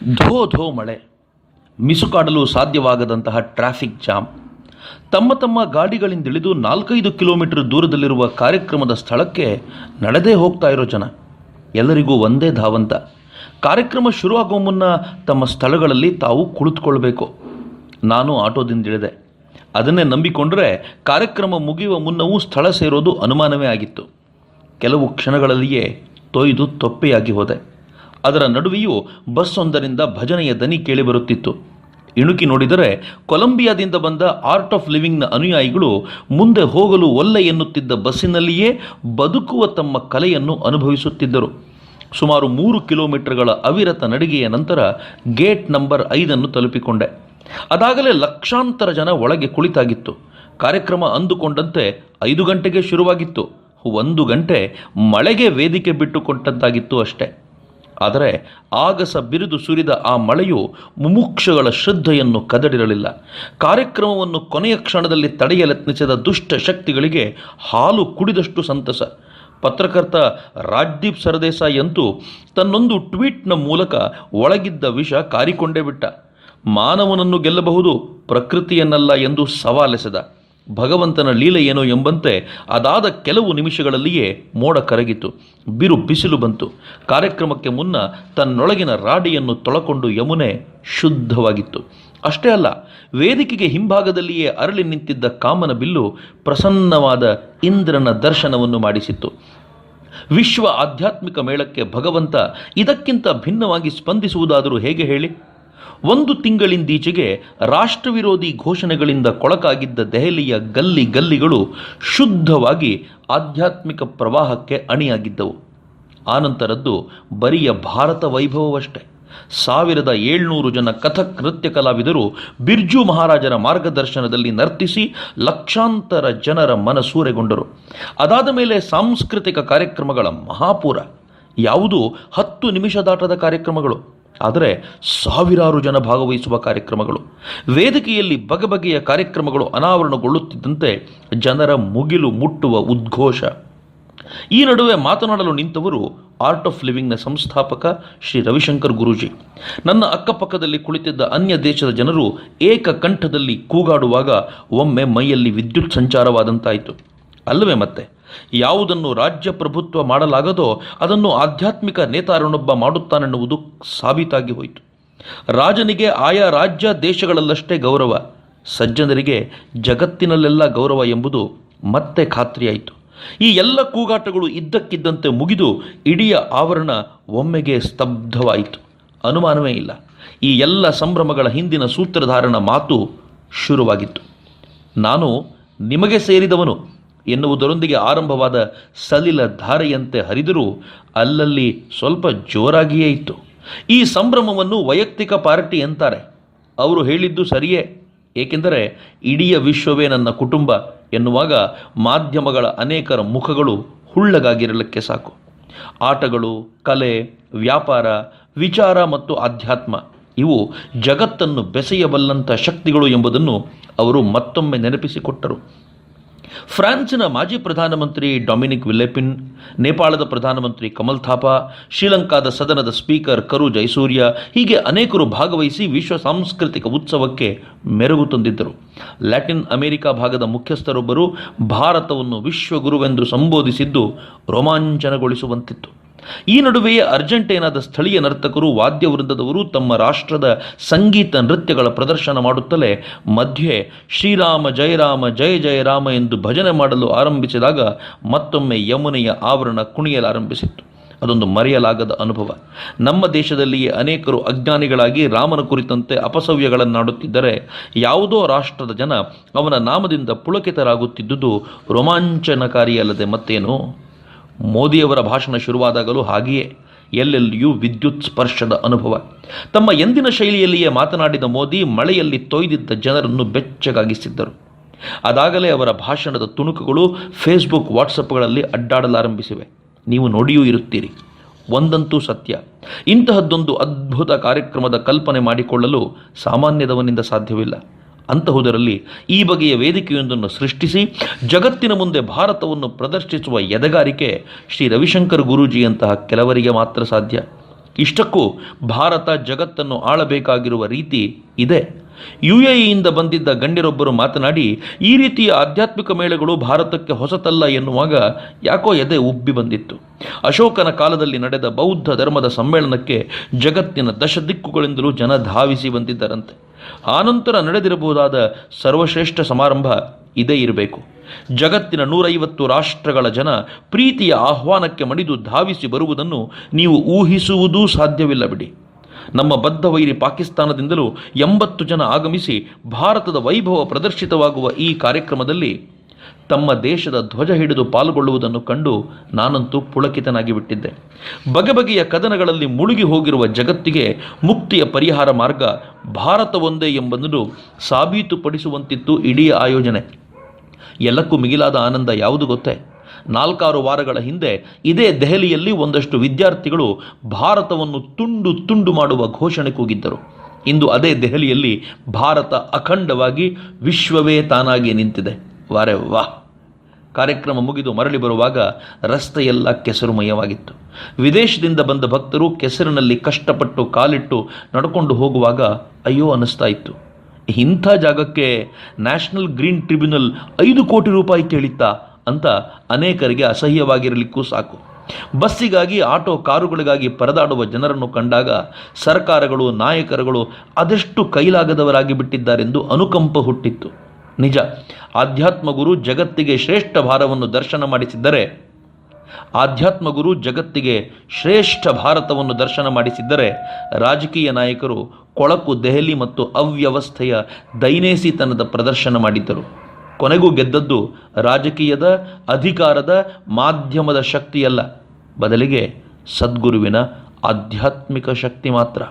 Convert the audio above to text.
ಧೋ ಧೋ ಮಳೆ, ಮಿಸುಕಾಡಲು ಸಾಧ್ಯವಾಗದಂತಹ traffic jam. ತಮ್ಮ ತಮ್ಮ ಗಾಡಿಗಳಿಂದಿಳಿದು 4-5 ಕಿಲೋಮೀಟರ್ ದೂರದಲ್ಲಿರುವ ಕಾರ್ಯಕ್ರಮದ ಸ್ಥಳಕ್ಕೆ ನಡೆದೇ ಹೋಗ್ತಾ ಇರೋ ಜನ. ಎಲ್ಲರಿಗೂ ಒಂದೇ ಧಾವಂತ, ಕಾರ್ಯಕ್ರಮ ಶುರುವಾಗೋ ಮುನ್ನ ತಮ್ಮ ಸ್ಥಳಗಳಲ್ಲಿ ತಾವು ಕುಳಿತುಕೊಳ್ಬೇಕು. ನಾನು ಆಟೋದಿಂದಿಳಿದೆ. ಅದನ್ನೇ ನಂಬಿಕೊಂಡರೆ ಕಾರ್ಯಕ್ರಮ ಮುಗಿಯುವ ಮುನ್ನವೂ ಸ್ಥಳ ಸೇರೋದು ಅನುಮಾನವೇ ಆಗಿತ್ತು. ಕೆಲವು ಕ್ಷಣಗಳಲ್ಲಿಯೇ ತೊಯ್ದು ತೊಪ್ಪೆಯಾಗಿ ಹೋದೆ. ಅದರ ನಡುವೆಯೂ ಬಸ್ಸೊಂದರಿಂದ ಭಜನೆಯ ದನಿ ಕೇಳಿಬರುತ್ತಿತ್ತು. ಇಣುಕಿ ನೋಡಿದರೆ ಕೊಲಂಬಿಯಾದಿಂದ ಬಂದ ಆರ್ಟ್ ಆಫ್ ಲಿವಿಂಗ್ನ ಅನುಯಾಯಿಗಳು ಮುಂದೆ ಹೋಗಲು ಒಲ್ಲೆ ಎನ್ನುತ್ತಿದ್ದ ಬಸ್ಸಿನಲ್ಲಿಯೇ ಬದುಕುವ ತಮ್ಮ ಕಲೆಯನ್ನು ಅನುಭವಿಸುತ್ತಿದ್ದರು. ಸುಮಾರು 3 ಕಿಲೋಮೀಟರ್ಗಳ ಅವಿರತ ನಡಿಗೆಯ ನಂತರ ಗೇಟ್ ನಂಬರ್ 5 ತಲುಪಿಕೊಂಡೆ. ಅದಾಗಲೇ ಲಕ್ಷಾಂತರ ಜನ ಒಳಗೆ ಕುಳಿತಾಗಿತ್ತು. ಕಾರ್ಯಕ್ರಮ ಅಂದುಕೊಂಡಂತೆ 5 ಗಂಟೆಗೆ ಶುರುವಾಗಿತ್ತು. 1 ಗಂಟೆ ಮಳೆಗೆ ವೇದಿಕೆ ಬಿಟ್ಟುಕೊಟ್ಟಂತಾಗಿತ್ತು ಅಷ್ಟೇ. ಆದರೆ ಆಗಸ ಬಿರಿದು ಸುರಿದ ಆ ಮಳೆಯು ಮುಮುಕ್ಷುಗಳ ಶ್ರದ್ಧೆಯನ್ನು ಕದಡಿರಲಿಲ್ಲ. ಕಾರ್ಯಕ್ರಮವನ್ನು ಕೊನೆಯ ಕ್ಷಣದಲ್ಲಿ ತಡೆಯಲೆತ್ನಿಸಿದ ದುಷ್ಟ ಶಕ್ತಿಗಳಿಗೆ ಹಾಲು ಕುಡಿದಷ್ಟು ಸಂತಸ. ಪತ್ರಕರ್ತ ರಾಜ್ದೀಪ್ ಸರ್ದೇಸಾಯಿ ಅಂತೂ ತನ್ನೊಂದು ಟ್ವೀಟ್ನ ಮೂಲಕ ಒಳಗಿದ್ದ ವಿಷ ಕಾರಿಕೊಂಡೇ ಬಿಟ್ಟ. ಮಾನವನನ್ನು ಗೆಲ್ಲಬಹುದು, ಪ್ರಕೃತಿಯನ್ನಲ್ಲ ಎಂದು ಸವಾಲೆಸೆದ. ಭಗವಂತನ ಲೀಲೆ ಏನೋ ಎಂಬಂತೆ ಅದಾದ ಕೆಲವು ನಿಮಿಷಗಳಲ್ಲಿಯೇ ಮೋಡ ಕರಗಿತು. ಬಿರು ಬಿಸಿಲು ಬಂತು. ಕಾರ್ಯಕ್ರಮಕ್ಕೆ ಮುನ್ನ ತನ್ನೊಳಗಿನ ರಾಡಿಯನ್ನು ತೊಳಕೊಂಡು ಯಮುನೆ ಶುದ್ಧವಾಗಿತ್ತು. ಅಷ್ಟೇ ಅಲ್ಲ, ವೇದಿಕೆಗೆ ಹಿಂಭಾಗದಲ್ಲಿಯೇ ಅರಳಿ ನಿಂತಿದ್ದ ಕಾಮನ ಬಿಲ್ಲು ಪ್ರಸನ್ನವಾದ ಇಂದ್ರನ ದರ್ಶನವನ್ನು ಮಾಡಿಸಿತ್ತು. ವಿಶ್ವ ಆಧ್ಯಾತ್ಮಿಕ ಮೇಳಕ್ಕೆ ಭಗವಂತ ಇದಕ್ಕಿಂತ ಭಿನ್ನವಾಗಿ ಸ್ಪಂದಿಸುವುದಾದರೂ ಹೇಗೆ ಹೇಳಿ? 1 ತಿಂಗಳಿಂದೀಚೆಗೆ ರಾಷ್ಟ್ರವಿರೋಧಿ ಘೋಷಣೆಗಳಿಂದ ಕೊಳಕಾಗಿದ್ದ ದೆಹಲಿಯ ಗಲ್ಲಿ ಗಲ್ಲಿಗಳು ಶುದ್ಧವಾಗಿ ಆಧ್ಯಾತ್ಮಿಕ ಪ್ರವಾಹಕ್ಕೆ ಅಣಿಯಾಗಿದ್ದವು. ಆನಂತರದ್ದು ಬರಿಯ ಭಾರತ ವೈಭವವಷ್ಟೇ. 1700 ಜನ ಕಥಕ್ ನೃತ್ಯ ಕಲಾವಿದರು ಬಿರ್ಜು ಮಹಾರಾಜರ ಮಾರ್ಗದರ್ಶನದಲ್ಲಿ ನರ್ತಿಸಿ ಲಕ್ಷಾಂತರ ಜನರ ಮನಸೂರೆಗೊಂಡರು. ಅದಾದ ಮೇಲೆ ಸಾಂಸ್ಕೃತಿಕ ಕಾರ್ಯಕ್ರಮಗಳ ಮಹಾಪೂರ. ಯಾವುದೂ 10 ನಿಮಿಷದಾಟದ ಕಾರ್ಯಕ್ರಮಗಳು, ಆದರೆ ಸಾವಿರಾರು ಜನ ಭಾಗವಹಿಸುವ ಕಾರ್ಯಕ್ರಮಗಳು. ವೇದಿಕೆಯಲ್ಲಿ ಬಗೆಬಗೆಯ ಕಾರ್ಯಕ್ರಮಗಳು ಅನಾವರಣಗೊಳ್ಳುತ್ತಿದ್ದಂತೆ ಜನರ ಮುಗಿಲು ಮುಟ್ಟುವ ಉದ್ಘೋಷ. ಈ ನಡುವೆ ಮಾತನಾಡಲು ನಿಂತವರು ಆರ್ಟ್ ಆಫ್ ಲಿವಿಂಗ್ನ ಸಂಸ್ಥಾಪಕ ಶ್ರೀ ರವಿಶಂಕರ್ ಗುರೂಜಿ. ನನ್ನ ಅಕ್ಕಪಕ್ಕದಲ್ಲಿ ಕುಳಿತಿದ್ದ ಅನ್ಯ ದೇಶದ ಜನರು ಏಕಕಂಠದಲ್ಲಿ ಕೂಗಾಡುವಾಗ ಒಮ್ಮೆ ಮೈಯಲ್ಲಿ ವಿದ್ಯುತ್ ಸಂಚಾರವಾದಂತಾಯಿತು. ಅಲ್ಲವೇ ಮತ್ತೆ? ಯಾವುದನ್ನು ರಾಜ್ಯ ಪ್ರಭುತ್ವ ಮಾಡಲಾಗದೋ ಅದನ್ನು ಆಧ್ಯಾತ್ಮಿಕ ನೇತಾರನೊಬ್ಬ ಮಾಡುತ್ತಾನೆನ್ನುವುದು ಸಾಬೀತಾಗಿ ಹೋಯಿತು. ರಾಜನಿಗೆ ಆಯಾ ರಾಜ್ಯ ದೇಶಗಳಲ್ಲಷ್ಟೇ ಗೌರವ, ಸಜ್ಜನರಿಗೆ ಜಗತ್ತಿನಲ್ಲೆಲ್ಲ ಗೌರವ ಎಂಬುದು ಮತ್ತೆ ಖಾತ್ರಿಯಾಯಿತು. ಈ ಎಲ್ಲ ಕೂಗಾಟಗಳು ಇದ್ದಕ್ಕಿದ್ದಂತೆ ಮುಗಿದು ಇಡೀ ಆವರಣ ಒಮ್ಮೆಗೆ ಸ್ತಬ್ಧವಾಯಿತು. ಅನುಮಾನವೇ ಇಲ್ಲ, ಈ ಎಲ್ಲ ಸಂಭ್ರಮಗಳ ಹಿಂದಿನ ಸೂತ್ರಧಾರನ ಮಾತು ಶುರುವಾಗಿತ್ತು. ನಾನು ನಿಮಗೆ ಸೇರಿದವನು ಎನ್ನುವುದರೊಂದಿಗೆ ಆರಂಭವಾದ ಸಲಿಲ ಧಾರೆಯಂತೆ ಹರಿದರೂ ಅಲ್ಲಲ್ಲಿ ಸ್ವಲ್ಪ ಜೋರಾಗಿಯೇ ಇತ್ತು. ಈ ಸಂಭ್ರಮವನ್ನು ವೈಯಕ್ತಿಕ ಪಾರ್ಟಿ ಅಂತಾರೆ. ಅವರು ಹೇಳಿದ್ದು ಸರಿಯೇ, ಏಕೆಂದರೆ ಇಡೀ ವಿಶ್ವವೇ ನನ್ನ ಕುಟುಂಬ ಎನ್ನುವಾಗ ಮಾಧ್ಯಮಗಳ ಅನೇಕರ ಮುಖಗಳು ಹುಳ್ಳಗಾಗಿರಲಿಕ್ಕೆ ಸಾಕು. ಆಟಗಳು, ಕಲೆ, ವ್ಯಾಪಾರ, ವಿಚಾರ ಮತ್ತು ಆಧ್ಯಾತ್ಮ ಇವು ಜಗತ್ತನ್ನು ಬೆಸೆಯಬಲ್ಲಂಥ ಶಕ್ತಿಗಳು ಎಂಬುದನ್ನು ಅವರು ಮತ್ತೊಮ್ಮೆ ನೆನಪಿಸಿಕೊಟ್ಟರು. ಫ್ರಾನ್ಸಿನ ಮಾಜಿ ಪ್ರಧಾನಮಂತ್ರಿ ಡೊಮಿನಿಕ್ ವಿಲೆಪಿನ್, ನೇಪಾಳದ ಪ್ರಧಾನಮಂತ್ರಿ ಕಮಲ್ ಥಾಪಾ, ಶ್ರೀಲಂಕಾದ ಸದನದ ಸ್ಪೀಕರ್ ಕರು ಜೈಸೂರ್ಯ ಹೀಗೆ ಅನೇಕರು ಭಾಗವಹಿಸಿ ವಿಶ್ವ ಸಾಂಸ್ಕೃತಿಕ ಉತ್ಸವಕ್ಕೆ ಮೆರುಗು ತಂದಿದ್ದರು. ಲ್ಯಾಟಿನ್ ಅಮೆರಿಕಾ ಭಾಗದ ಮುಖ್ಯಸ್ಥರೊಬ್ಬರು ಭಾರತವನ್ನು ವಿಶ್ವಗುರುವೆಂದು ಸಂಬೋಧಿಸಿದ್ದು ರೋಮಾಂಚನಗೊಳಿಸುವಂತಿತ್ತು. ಈ ನಡುವೆಯೇ ಅರ್ಜೆಂಟೀನಾದ ಸ್ಥಳೀಯ ನರ್ತಕರು, ವಾದ್ಯವೃಂದದವರು ತಮ್ಮ ರಾಷ್ಟ್ರದ ಸಂಗೀತ ನೃತ್ಯಗಳ ಪ್ರದರ್ಶನ ಮಾಡುತ್ತಲೇ ಮಧ್ಯೆ ಶ್ರೀರಾಮ ಜಯರಾಮ ಜಯ ಜಯರಾಮ ಎಂದು ಭಜನೆ ಮಾಡಲು ಆರಂಭಿಸಿದಾಗ ಮತ್ತೊಮ್ಮೆ ಯಮುನೆಯ ಆವರಣ ಕುಣಿಯಲಾರಂಭಿಸಿತ್ತು. ಅದೊಂದು ಮರೆಯಲಾಗದ ಅನುಭವ. ನಮ್ಮ ದೇಶದಲ್ಲಿಯೇ ಅನೇಕರು ಅಜ್ಞಾನಿಗಳಾಗಿ ರಾಮನ ಕುರಿತಂತೆ ಅಪಸವ್ಯಗಳನ್ನಾಡುತ್ತಿದ್ದರೆ ಯಾವುದೋ ರಾಷ್ಟ್ರದ ಜನ ಅವನ ನಾಮದಿಂದ ಪುಳಕಿತರಾಗುತ್ತಿದ್ದುದು ರೋಮಾಂಚನಕಾರಿಯಲ್ಲದೆ ಮತ್ತೇನು? ಮೋದಿಯವರ ಭಾಷಣ ಶುರುವಾದಾಗಲೂ ಹಾಗೆಯೇ ಎಲ್ಲೆಲ್ಲಿಯೂ ವಿದ್ಯುತ್ ಸ್ಪರ್ಶದ ಅನುಭವ. ತಮ್ಮ ಎಂದಿನ ಶೈಲಿಯಲ್ಲಿಯೇ ಮಾತನಾಡಿದ ಮೋದಿ ಮಳೆಯಲ್ಲಿ ತೊಯ್ದಿದ್ದ ಜನರನ್ನು ಬೆಚ್ಚಗಾಗಿಸಿದ್ದರು. ಅದಾಗಲೇ ಅವರ ಭಾಷಣದ ತುಣುಕುಗಳು ಫೇಸ್ಬುಕ್, ವಾಟ್ಸಪ್ಗಳಲ್ಲಿ ಅಡ್ಡಾಡಲಾರಂಭಿಸಿವೆ. ನೀವು ನೋಡಿಯೂ ಇರುತ್ತೀರಿ. ಒಂದಂತೂ ಸತ್ಯ, ಇಂತಹದ್ದೊಂದು ಅದ್ಭುತ ಕಾರ್ಯಕ್ರಮದ ಕಲ್ಪನೆ ಮಾಡಿಕೊಳ್ಳಲು ಸಾಮಾನ್ಯದವನಿಂದ ಸಾಧ್ಯವಿಲ್ಲ. ಅಂತಹುದರಲ್ಲಿ ಈ ಬಗೆಯ ವೇದಿಕೆಯೊಂದನ್ನು ಸೃಷ್ಟಿಸಿ ಜಗತ್ತಿನ ಮುಂದೆ ಭಾರತವನ್ನು ಪ್ರದರ್ಶಿಸುವ ಎದೆಗಾರಿಕೆ ಶ್ರೀ ರವಿಶಂಕರ್ ಗುರೂಜಿಯಂತಹ ಕೆಲವರಿಗೆ ಮಾತ್ರ ಸಾಧ್ಯ. ಇಷ್ಟಕ್ಕೂ ಭಾರತ ಜಗತ್ತನ್ನು ಆಳಬೇಕಾಗಿರುವ ರೀತಿ ಇದೆ. UAEಯಿಂದ ಬಂದಿದ್ದ ಗಣ್ಯರೊಬ್ಬರು ಮಾತನಾಡಿ, ಈ ರೀತಿಯ ಆಧ್ಯಾತ್ಮಿಕ ಮೇಳಗಳು ಭಾರತಕ್ಕೆ ಹೊಸತಲ್ಲ ಎನ್ನುವಾಗ ಯಾಕೋ ಎದೆ ಉಬ್ಬಿ ಬಂದಿತ್ತು. ಅಶೋಕನ ಕಾಲದಲ್ಲಿ ನಡೆದ ಬೌದ್ಧ ಧರ್ಮದ ಸಮ್ಮೇಳನಕ್ಕೆ ಜಗತ್ತಿನ ದಶದಿಕ್ಕುಗಳಿಂದಲೂ ಜನ ಧಾವಿಸಿ ಬಂದಿದ್ದರಂತೆ. ಆನಂತರ ನಡೆದಿರಬಹುದಾದ ಸರ್ವಶ್ರೇಷ್ಠ ಸಮಾರಂಭ ಇದೇ ಇರಬೇಕು. ಜಗತ್ತಿನ 150 ರಾಷ್ಟ್ರಗಳ ಜನ ಪ್ರೀತಿಯ ಆಹ್ವಾನಕ್ಕೆ ಮಣಿದು ಧಾವಿಸಿ ಬರುವುದನ್ನು ನೀವು ಊಹಿಸುವುದೂ ಸಾಧ್ಯವಿಲ್ಲ ಬಿಡಿ. ನಮ್ಮ ಬದ್ಧ ವೈರಿ ಪಾಕಿಸ್ತಾನದಿಂದಲೂ 80 ಜನ ಆಗಮಿಸಿ ಭಾರತದ ವೈಭವ ಪ್ರದರ್ಶಿತವಾಗುವ ಈ ಕಾರ್ಯಕ್ರಮದಲ್ಲಿ ತಮ್ಮ ದೇಶದ ಧ್ವಜ ಹಿಡಿದು ಪಾಲ್ಗೊಳ್ಳುವುದನ್ನು ಕಂಡು ನಾನಂತೂ ಪುಳಕಿತನಾಗಿ ಬಿಟ್ಟಿದ್ದೆ. ಬಗೆ ಬಗೆಯ ಕದನಗಳಲ್ಲಿ ಮುಳುಗಿ ಹೋಗಿರುವ ಜಗತ್ತಿಗೆ ಮುಕ್ತಿಯ ಪರಿಹಾರ ಮಾರ್ಗ ಭಾರತವೊಂದೇ ಎಂಬುದನ್ನು ಸಾಬೀತುಪಡಿಸುವಂತಿತ್ತು ಇಡೀ ಆಯೋಜನೆ. ಎಲ್ಲಕ್ಕೂ ಮಿಗಿಲಾದ ಆನಂದ ಯಾವುದು ಗೊತ್ತೇ? 4-6 ವಾರಗಳ ಹಿಂದೆ ಇದೇ ದೆಹಲಿಯಲ್ಲಿ ಒಂದಷ್ಟು ವಿದ್ಯಾರ್ಥಿಗಳು ಭಾರತವನ್ನು ತುಂಡು ತುಂಡು ಮಾಡುವ ಘೋಷಣೆ ಕೂಗಿದ್ದರು. ಇಂದು ಅದೇ ದೆಹಲಿಯಲ್ಲಿ ಭಾರತ ಅಖಂಡವಾಗಿ ವಿಶ್ವವೇ ತಾನಾಗಿ ನಿಂತಿದೆ. ವಾರೆ ವಾ! ಕಾರ್ಯಕ್ರಮ ಮುಗಿದು ಮರಳಿ ಬರುವಾಗ ರಸ್ತೆಯೆಲ್ಲ ಕೆಸರುಮಯವಾಗಿತ್ತು. ವಿದೇಶದಿಂದ ಬಂದ ಭಕ್ತರು ಕೆಸರಿನಲ್ಲಿ ಕಷ್ಟಪಟ್ಟು ಕಾಲಿಟ್ಟು ನಡ್ಕೊಂಡು ಹೋಗುವಾಗ ಅಯ್ಯೋ ಅನ್ನಿಸ್ತಾ ಇತ್ತು. ಇಂಥ ಜಾಗಕ್ಕೆ ನ್ಯಾಷನಲ್ ಗ್ರೀನ್ ಟ್ರಿಬ್ಯುನಲ್ 5 ಕೋಟಿ ರೂಪಾಯಿ ಕೇಳಿತ್ತಾ ಅಂತ ಅನೇಕರಿಗೆ ಅಸಹ್ಯವಾಗಿರಲಿಕ್ಕೂ ಸಾಕು. ಬಸ್ಸಿಗಾಗಿ, ಆಟೋ ಕಾರುಗಳಿಗಾಗಿ ಪರದಾಡುವ ಜನರನ್ನು ಕಂಡಾಗ ಸರ್ಕಾರಗಳು, ನಾಯಕರುಗಳು ಅದೆಷ್ಟು ಕೈಲಾಗದವರಾಗಿ ಬಿಟ್ಟಿದ್ದಾರೆಂದು ಅನುಕಂಪ ಹುಟ್ಟಿತ್ತು. ನಿಜ, ಆಧ್ಯಾತ್ಮಗುರು ಜಗತ್ತಿಗೆ ಶ್ರೇಷ್ಠ ಭಾರತವನ್ನು ದರ್ಶನ ಮಾಡಿಸಿದ್ದರೆ ರಾಜಕೀಯ ನಾಯಕರು ಕೊಳಕು ದೆಹಲಿ ಮತ್ತು ಅವ್ಯವಸ್ಥೆಯ ದೈನೇಸಿತನದ ಪ್ರದರ್ಶನ ಮಾಡಿದ್ದರು. ಕೊನೆಗೂ ಗೆದ್ದದ್ದು ರಾಜಕೀಯದ, ಅಧಿಕಾರದ, ಮಾಧ್ಯಮದ ಶಕ್ತಿಯಲ್ಲ, ಬದಲಿಗೆ ಸದ್ಗುರುವಿನ ಆಧ್ಯಾತ್ಮಿಕ ಶಕ್ತಿ ಮಾತ್ರ.